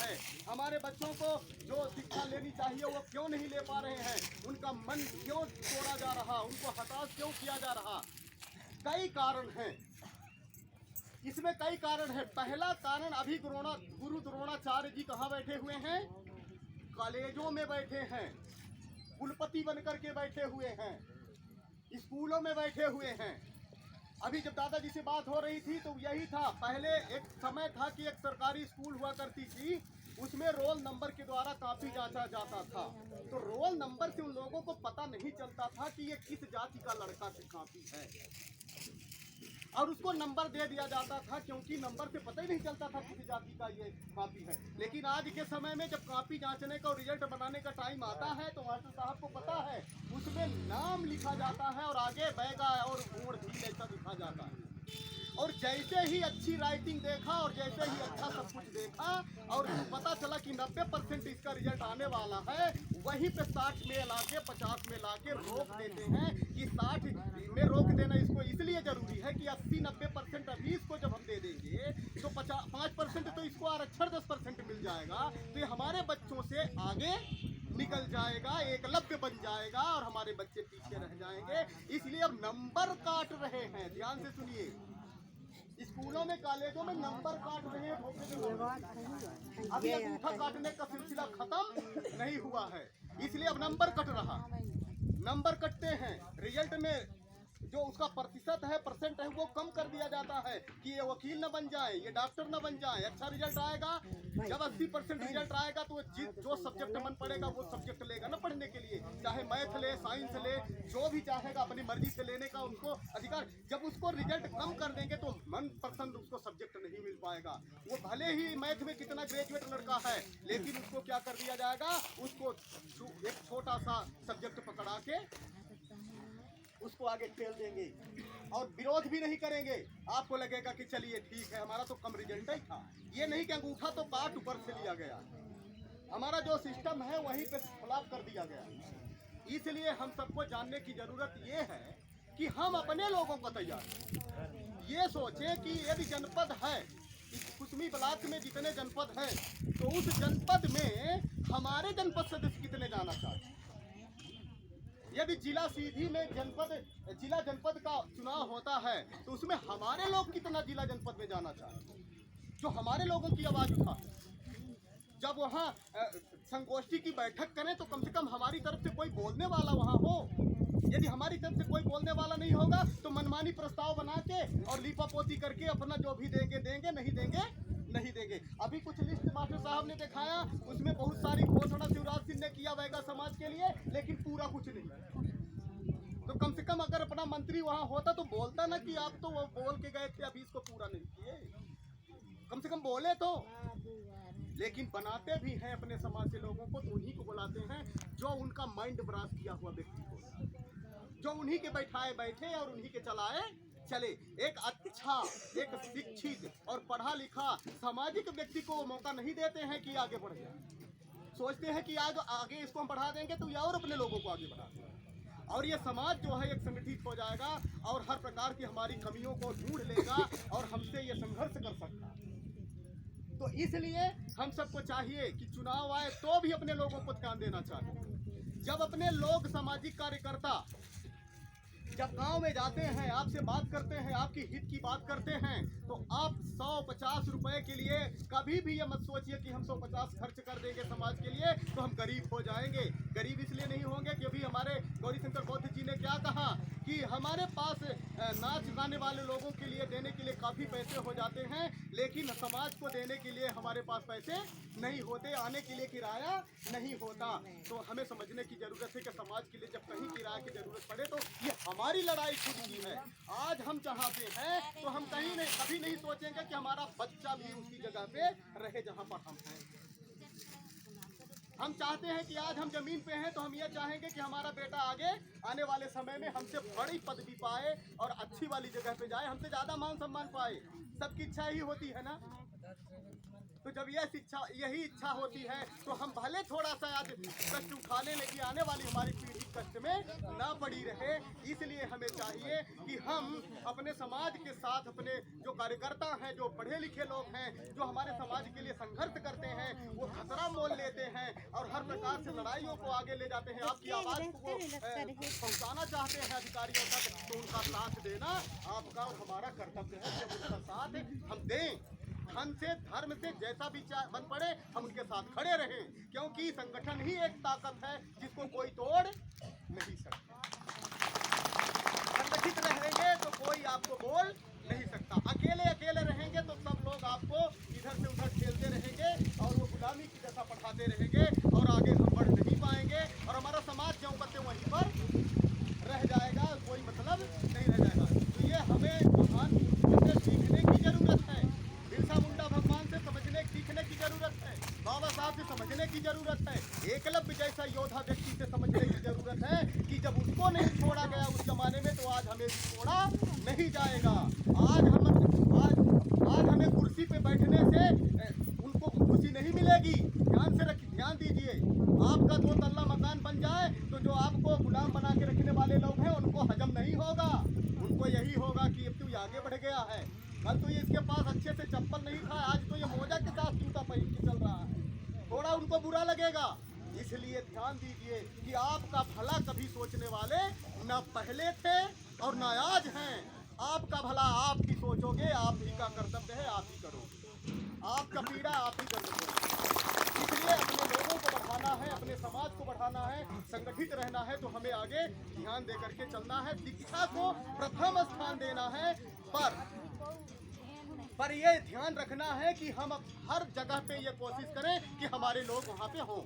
है। हमारे बच्चों को जो शिक्षा लेनी चाहिए वो क्यों नहीं ले पा रहे हैं, उनका मन क्यों तोड़ा जा रहा, उनको हताश क्यों किया जा रहा। कई कारण हैं, इसमें कई कारण है। पहला कारण, अभी गुरु द्रोणाचार्य जी कहाँ बैठे हुए हैं? कॉलेजों में बैठे हैं, कुलपति बनकर के बैठे हुए हैं, स्कूलों में बैठे हुए हैं। अभी जब दादाजी से बात हो रही थी तो यही था। पहले एक समय था कि एक सरकारी स्कूल हुआ करती थी, उसमें रोल नंबर के द्वारा काफी जांचा जाता था। तो रोल नंबर से उन लोगों को पता नहीं चलता था कि ये किस जाति का लड़का से काफी है, और उसको नंबर दे दिया जाता था, क्योंकि नंबर से पता ही नहीं चलता था किसी जाति का ये कापी है। लेकिन आज के समय में जब कापी जांचने का और रिजल्ट बनाने का टाइम आता है तो मास्टर साहब को पता है, उसमें नाम लिखा जाता है और आगे बैगा और गुण भी ऐसा लिखा जाता है। और जैसे ही अच्छी राइटिंग देखा और जैसे ही अच्छा सब कुछ देखा और पता चला कि 90% इसका रिजल्ट आने वाला है, वहीं पे 60 में लाके 50 में लाके रोक देते हैं कि 60 में रोक देना इसको इसलिए जरूरी है कि 80-90% अभी इसको जब हम दे देंगे तो 5% तो इसको आरक्षण 10% मिल जाएगा, तो ये हमारे बच्चों से आगे निकल जाएगा, एकलव्य बन जाएगा और हमारे बच्चे पीछे रह जाएंगे। इसलिए अब नंबर काट रहे हैं, ध्यान से सुनिए। स्कूलों में, कॉलेजों में नंबर काट रहे हैं। अभी अंगूठा काटने का सिलसिला खत्म नहीं हुआ है, इसलिए अब नंबर कट रहा। नंबर कटते हैं, रिजल्ट में जो उसका प्रतिशत है, परसेंट है, वो कम कर दिया जाता है कि ये वकील न बन जाए, ये डॉक्टर न बन जाए। अच्छा रिजल्ट आएगा, जब 80% रिजल्ट आएगा तो जो सब्जेक्ट मन पड़ेगा वो सब्जेक्ट लेगा ना पढ़ने के लिए, चाहे मैथ ले, साइंस ले, जो भी चाहेगा अपनी मर्जी से लेने का उनको अधिकार। जब उसको रिजल्ट कम कर देंगे तो मन पसंद उसको सब्जेक्ट नहीं मिल पाएगा। वो भले ही मैथ में कितना ग्रेजुएट लड़का है, लेकिन उसको क्या कर दिया जाएगा, उसको एक छोटा सा सब्जेक्ट पकड़ा के उसको आगे ठेल देंगे और विरोध भी नहीं करेंगे। आपको लगेगा कि चलिए ठीक है, हमारा तो कम रिजल्ट ही था। ये नहीं कि अंगूठा तो काट ऊपर से लिया गया, हमारा जो सिस्टम है वहीं पे खिलाफ कर दिया गया। इसलिए हम सबको जानने की जरूरत ये है कि हम अपने लोगों को तैयार ये सोचें कि यदि जनपद है, कुसमी ब्लॉक में जितने जनपद हैं, तो उस जनपद में हमारे जनपद सदस्य कितने जाना चाहिए। यदि जिला सीधी में जिला जनपद का चुनाव होता है तो उसमें हमारे लोग कितना जिला जनपद में जाना चाहिए, जो हमारे लोगों की आवाज उठा। जब वहाँ संगोष्ठी की बैठक करें तो कम से कम हमारी तरफ से कोई बोलने वाला वहाँ हो। यदि हमारी तरफ से कोई बोलने वाला नहीं होगा तो मनमानी प्रस्ताव बना के और लीपापोती करके अपना जो भी देंगे देंगे, नहीं देंगे नहीं देंगे। अभी कुछ लिस्ट मास्टर साहब ने दिखाया, उसमें बहुत सारी घोषणा शिवराज सिंह ने किया वैगा समाज के लिए, लेकिन पूरा कुछ नहीं। तो कम से कम अगर अपना मंत्री वहाँ होता तो बोलता ना कि आप तो वो बोल के गए थे, अभी इसको पूरा नहीं किए। कम से कम बोले तो। लेकिन बनाते भी हैं अपने समाज से लोगों को, तो उन्हीं को बुलाते हैं जो उनका माइंड ब्रास किया हुआ व्यक्ति को, जो उन्हीं के बैठाए बैठे और उन्हीं के चलाए चले। एक अच्छा, एक शिक्षित और पढ़ा लिखा सामाजिक व्यक्ति को मौका नहीं देते हैं कि आगे बढ़ जाए। सोचते हैं कि आगे इसको हम बढ़ा देंगे तो ये और अपने लोगों को आगे बढ़ा देंगे, और ये समाज जो है एक संगठित हो जाएगा और हर प्रकार की हमारी कमियों को ढूंढ लेगा और हमसे ये संघर्ष कर सकता है। तो इसलिए हम सबको चाहिए कि चुनाव आए तो भी अपने लोगों को ध्यान देना चाहिए। जब अपने लोग सामाजिक कार्यकर्ता जब गांव में जाते हैं, आपसे बात करते हैं, आपकी हित की बात करते हैं, तो आप 150 रुपए के लिए कभी भी ये मत सोचिए कि हम 150 खर्च कर देंगे समाज के लिए तो हम गरीब हो जाएंगे। गरीब इसलिए नहीं होंगे कि अभी हमारे गौरीशंकर बौद्ध जी ने क्या कहा कि हमारे पास नाच गाने वाले लोगों के लिए देने के लिए काफ़ी पैसे हो जाते हैं, लेकिन समाज को देने के लिए हमारे पास पैसे नहीं होते, आने के लिए किराया नहीं होता। तो हमें समझने की ज़रूरत है कि समाज के लिए जब कहीं किराए की ज़रूरत पड़े तो ये हमारी लड़ाई खुद की है। आज हम चाहते हैं तो हम कभी नहीं सोचेंगे कि हमारा बच्चा भी उसी जगह पे रहे जहाँ पर हम हैं। हम चाहते हैं कि आज हम जमीन पे हैं तो हम ये चाहेंगे कि हमारा बेटा आगे आने वाले समय में हमसे बड़ी पदवी पाए और अच्छी वाली जगह पे जाए, हमसे ज़्यादा मान सम्मान पाए। सबकी इच्छा ही होती है ना। तो जब यही इच्छा होती है तो हम भले थोड़ा सा आज कष्ट उठा लें, लेकिन आने वाली हमारी पीढ़ी कष्ट में ना पड़ी रहे। इसलिए हमें चाहिए कि हम अपने समाज के साथ, अपने जो कार्यकर्ता हैं, जो पढ़े लिखे लोग हैं, जो हमारे समाज के लिए संघर्ष करते हैं, वो प्रकार से लड़ाइयों को आगे ले जाते हैं, आपकी आवाज को पहुंचाना चाहते हैं अधिकारियों तक, तो उनका साथ देना आपका और हमारा कर्तव्य है। जब उनका साथ हम दें, धन से धर्म से जैसा भी बन पड़े हम उनके साथ खड़े रहें, क्योंकि संगठन ही एक ताकत है जिसको कोई तोड़ नहीं सकता। संगठित रहेंगे तो कोई आपको बोल नहीं सकता। अकेले अकेले रहेंगे तो सब लोग आपको इधर से उधर खेलते रहेंगे और वो गुलामी की दशा पढ़ाते रहेंगे और आगे हम बढ़ नहीं पाएंगे और हमारा समाज जो बच्चे वहीं पर रह जाएगा, कोई मतलब नहीं रह जाएगा। तो ये हमें महान पुरुषों से सीखने की जरूरत है। बिरसा मुंडा भगवान से सीखने की जरूरत है, बाबा साहब से समझने की जरूरत है, एकलव्य जैसा योद्धा व्यक्ति से समझने की जरूरत है कि जब उसको नहीं छोड़ा गया उस जमाने में, तो आज हमें भी छोड़ा नहीं जाएगा। आज हमें कुर्सी पे बैठने से उनको खुशी नहीं मिलेगी। ध्यान दीजिए, आपका 2 तल्ला मकान बन जाए तो जो आपको गुलाम बना के रखने वाले लोग हैं उनको हजम नहीं होगा। उनको यही होगा कि अब तो ये आगे बढ़ गया है, कल तो ये इसके पास अच्छे से चप्पल नहीं था, आज तो ये मोजा के साथ जूता पहन के चल रहा है, थोड़ा उनको बुरा लगेगा। इसलिए ध्यान दीजिए कि आपका भला कभी सोचने वाले न पहले थे और न आज हैं। आपका भला आप ही सोचोगे, आप ही का कर्तव्य है, आप ही करोगे, आपका पीड़ा आप ही करोगे। इसलिए अपने लोगों को बढ़ाना है, अपने समाज को बढ़ाना है, संगठित रहना है, तो हमें आगे ध्यान दे करके चलना है। शिक्षा को प्रथम स्थान देना है, पर ये ध्यान रखना है कि हम हर जगह पे ये कोशिश करें कि हमारे लोग वहाँ पे हों।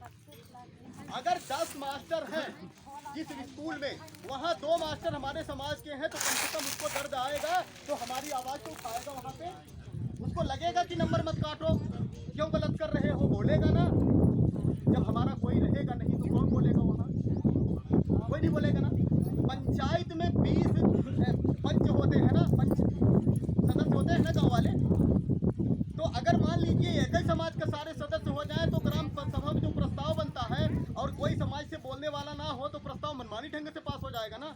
अगर 10 मास्टर हैं जिस स्कूल में, वहाँ 2 मास्टर हमारे समाज के हैं, तो कम से कम उसको दर्द आएगा तो हमारी आवाज़ को उठाएगा वहाँ पे। उसको लगेगा कि नंबर मत काटो, क्यों गलत कर रहे हो, बोलेगा ना। जब हमारा कोई रहेगा नहीं तो कौन बोलेगा वहाँ, कोई नहीं बोलेगा ना। पंचायत में 20 पंच होते हैं ना, पंच सदस्य होते हैं ना गाँव वाले, तो अगर मान लीजिए एक ही समाज के सारे सदस्य हो जाए तो ग्राम सभा में जो प्रस्ताव बनता है और कोई समाज से बोलने वाला ना हो तो प्रस्ताव मनमानी ढंग से पास हो जाएगा ना।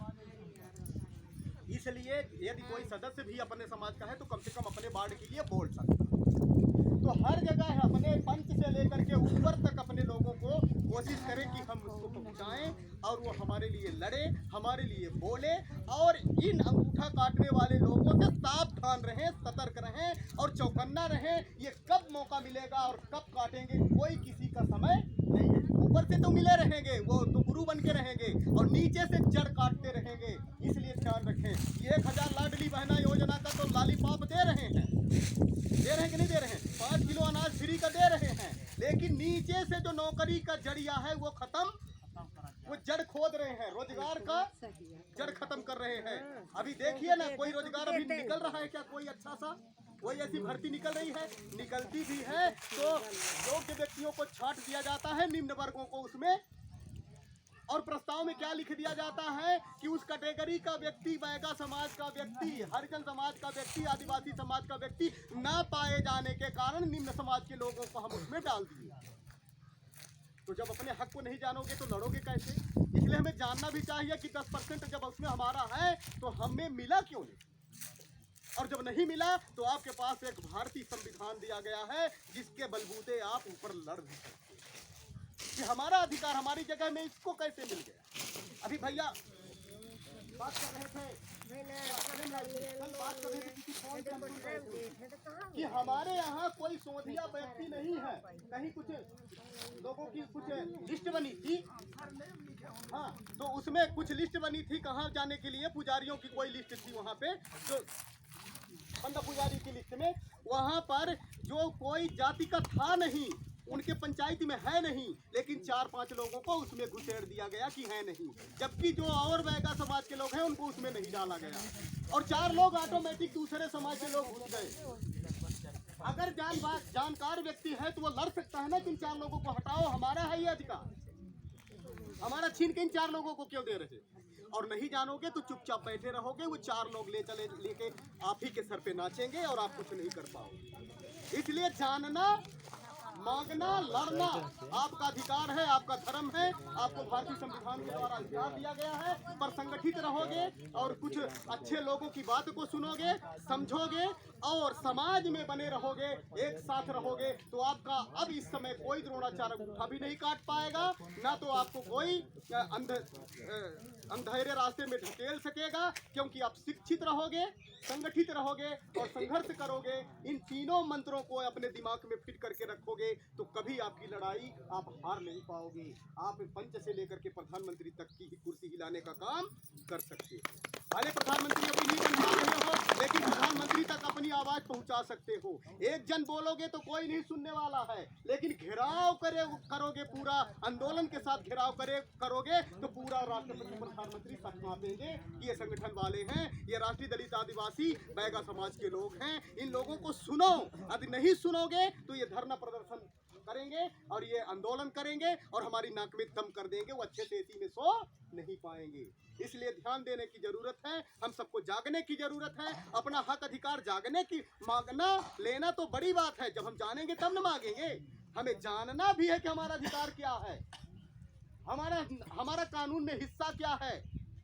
इसलिए यदि कोई सदस्य भी अपने समाज का है तो कम से कम अपने वार्ड के लिए बोल सकता है। तो हर जगह अपने पंच से लेकर के ऊपर तक अपने लोगों को कोशिश करें कि हम उसको पहुंचाएं और वो हमारे लिए लड़े, हमारे लिए बोले, और इन अंगूठा काटने वाले लोगों से सावधान रहें, सतर्क रहें और चौकन्ना रहें। ये कब मौका मिलेगा और कब काटेंगे कोई किसी का समय नहीं है। ऊपर से तो मिले रहेंगे, वो तो गुरु बन के रहेंगे, और नीचे से जड़ काटते रहेंगे। इसलिए ध्यान रखें, ये 1000 लाडली बहना योजना का तो लालीपॉप दे रहे हैं कि नहीं दे रहे हैं, 5 किलो अनाज फ्री का दे रहे हैं, लेकिन नीचे से जो नौकरी का जड़िया है वो खत्म, वो जड़ खोद रहे हैं, रोजगार का जड़ खत्म कर रहे हैं। अभी देखिए ना, कोई रोजगार अभी निकल रहा है क्या, कोई अच्छा सा, कोई ऐसी भर्ती निकल रही है, निकलती भी है तो योग्य व्यक्तियों को छांट दिया जाता है, निम्न वर्गों को उसमें, और प्रस्ताव में क्या लिख दिया जाता है कि उस कैटेगरी का व्यक्ति, बैगा समाज का व्यक्ति, हरिजन समाज का व्यक्ति, आदिवासी समाज का व्यक्ति ना पाए जाने के कारण निम्न समाज के लोगों को हम उसमें डाल दिए। तो जब अपने हक को नहीं जानोगे तो लड़ोगे कैसे? इसलिए हमें जानना भी चाहिए कि 10% जब उसमें हमारा है तो हमें मिला क्यों नहीं, और जब नहीं मिला तो आपके पास एक भारतीय संविधान दिया गया है जिसके बलबूते आप ऊपर लड़ भी सकते हैं कि हमारा अधिकार हमारी जगह में, इसको कैसे मिल गया। अभी भैया बात कर रहे थे किसी फोन पे, हम सुन रहे थे कि हमारे यहाँ कोई सोधिया व्यक्ति नहीं है। कहीं कुछ लोगों की कुछ लिस्ट बनी थी, हाँ, तो उसमें कुछ लिस्ट बनी थी कहाँ जाने के लिए, पुजारियों की कोई लिस्ट थी वहाँ पे, जो पंडा पुजारी की लिस्ट में, वहाँ पर जो कोई जाति का था नहीं, उनके पंचायत में है नहीं, लेकिन 4-5 लोगों को उसमें घुसेड़ दिया गया कि है नहीं, जबकि जो और बैगा समाज के लोग हैं उनको उसमें नहीं डाला गया, और 4 लोग ऑटोमेटिक दूसरे समाज के लोग घुस गए। अगर जानकार व्यक्ति है तो वो लड़ सकता है ना कि इन 4 लोगों को हटाओ, हमारा है ये अधिकार, हमारा छीन के इन 4 लोगों को क्यों दे रहे। और नहीं जानोगे तो चुपचाप बैठे रहोगे, वो 4 लोग लेके आप ही के सर पे नाचेंगे और आप कुछ नहीं कर पाओगे। इसलिए जानना, मांगना, लड़ना आपका अधिकार है, आपका धर्म है, आपको भारतीय संविधान के द्वारा अधिकार दिया गया है। पर संगठित रहोगे और कुछ अच्छे लोगों की बात को सुनोगे, समझोगे और समाज में बने रहोगे, एक साथ रहोगे, तो आपका अब इस समय कोई द्रोणाचार्य अंगूठा भी नहीं काट पाएगा, ना तो आपको कोई अंधेरे रास्ते में ढकेल सकेगा, क्योंकि आप शिक्षित रहोगे, संगठित रहोगे और संघर्ष करोगे। इन तीनों मंत्रों को अपने दिमाग में फिट करके रखोगे तो कभी आपकी लड़ाई आप हार नहीं पाओगे। आप पंच से लेकर के प्रधानमंत्री तक की कुर्सी हिलाने का काम कर सकते हो। भले प्रधानमंत्री अभी नहीं बन पा रहे हो, लेकिन प्रधानमंत्री तक अपनी आवाज पहुंचा सकते हो। एक जन बोलोगे तो कोई नहीं सुनने वाला है, लेकिन घेराव करोगे, पूरा आंदोलन के साथ घेराव करोगे तो पूरा राष्ट्रपति प्रधानमंत्री सब मापेंगे कि ये संगठन वाले हैं, ये राष्ट्रीय दलित आदिवासी बैगा समाज के लोग हैं, इन लोगों को सुनो। यदि नहीं सुनोगे तो ये धरना प्रदर्शन करेंगे और ये आंदोलन करेंगे और हमारी नाक में दम कर देंगे, वो अच्छे से इसी में सो नहीं पाएंगे। इसलिए ध्यान देने की जरूरत है, हम सबको जागने की जरूरत है, अपना हक अधिकार जागने की मांगना लेना तो बड़ी बात है, जब हम जानेंगे तब न मांगेंगे। हमें जानना भी है कि हमारा अधिकार क्या है, हमारा कानून में हिस्सा क्या है,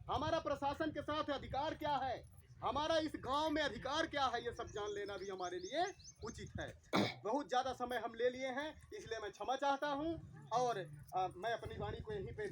हमारा प्रशासन के साथ अधिकार क्या है, हमारा इस गांव में अधिकार क्या है, ये सब जान लेना भी हमारे लिए उचित है। बहुत ज़्यादा समय हम ले लिए हैं, इसलिए मैं क्षमा चाहता हूं और मैं अपनी वाणी को यहीं पे